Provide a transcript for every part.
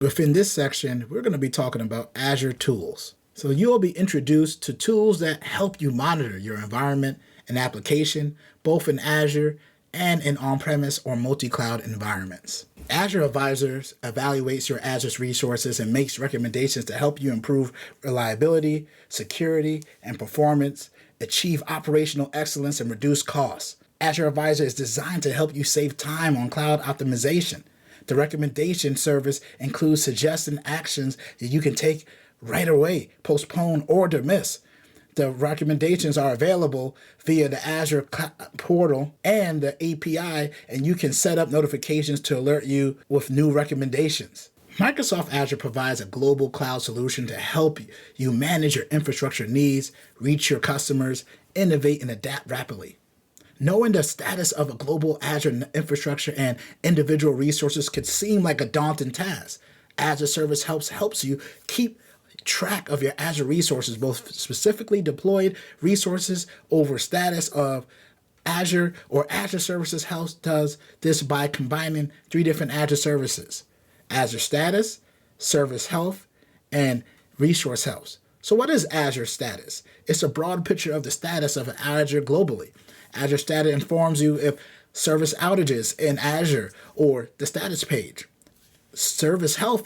Within this section, we're going to be talking about Azure tools. So you'll be introduced to tools that help you monitor your environment and application, both in Azure and in on-premise or multi-cloud environments. Azure Advisor evaluates your Azure's resources and makes recommendations to help you improve reliability, security, and performance, achieve operational excellence, and reduce costs. Azure Advisor is designed to help you save time on cloud optimization. The recommendation service includes suggested actions that you can take right away, postpone, or dismiss. The recommendations are available via the Azure portal and the API, and you can set up notifications to alert you with new recommendations. Microsoft Azure provides a global cloud solution to help you manage your infrastructure needs, reach your customers, innovate, and adapt rapidly. Knowing the status of a global Azure infrastructure and individual resources could seem like a daunting task. Azure Service helps you keep track of your Azure resources, both specifically deployed resources over status of Azure, or Azure Services does this by combining 3 different Azure services: Azure Status, Service Health, and Resource Health. So what is Azure Status? It's a broad picture of the status of Azure globally. Azure Status informs you if service outages in Azure or the status page. Service Health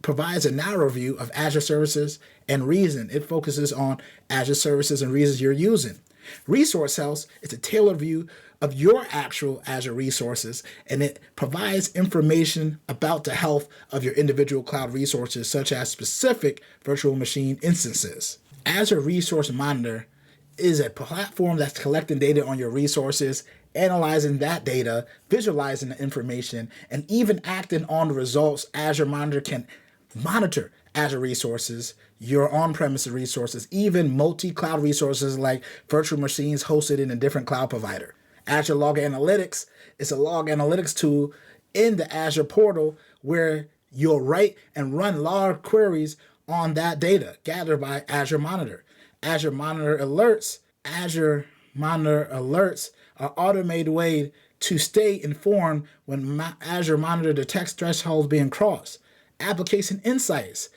provides a narrow view of Azure services and reason. It focuses on Azure services and reasons you're using. Resource Health is a tailored view of your actual Azure resources, and it provides information about the health of your individual cloud resources, such as specific virtual machine instances. Azure Resource Monitor is a platform that's collecting data on your resources, analyzing that data, visualizing the information, and even acting on the results. Azure Monitor can monitor Azure resources, your on-premise resources, even multi-cloud resources like virtual machines hosted in a different cloud provider. Azure Log Analytics is a log analytics tool in the Azure portal where you'll write and run log queries on that data gathered by Azure Monitor. Azure Monitor Alerts are automated way to stay informed when Azure Monitor detects thresholds being crossed. Application Insights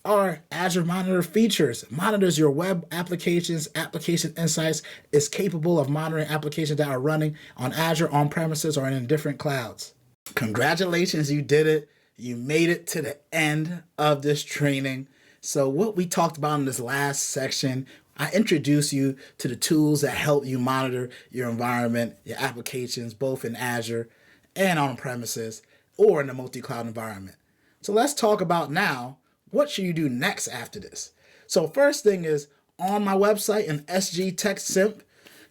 are Azure Monitor features. Monitors your web applications. Application Insights is capable of monitoring applications that are running on Azure on-premises or in different clouds. Congratulations, you did it. You made it to the end of this training. So what we talked about in this last section, I introduced you to the tools that help you monitor your environment, your applications, both in Azure and on premises or in a multi-cloud environment. So let's talk about now, what should you do next after this? So first thing is, on my website in SG Tech Simp,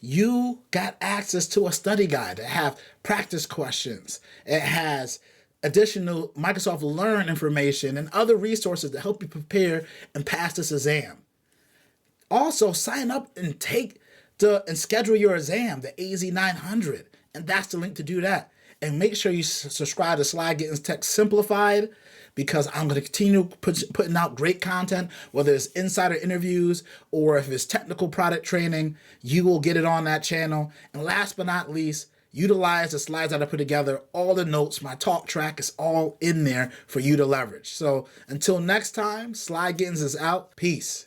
you got access to a study guide that have practice questions. It has additional Microsoft Learn information and other resources to help you prepare and pass this exam. Also, sign up and schedule your exam, the AZ-900, and that's the link to do that. And make sure you subscribe to Slide Getting Tech Simplified, because I'm going to continue putting out great content, whether it's insider interviews or if it's technical product training. You will get it on that channel. And last but not least, utilize the slides that I put together. All the notes, my talk track is all in there for you to leverage. So until next time, Slide Gettings is out. Peace.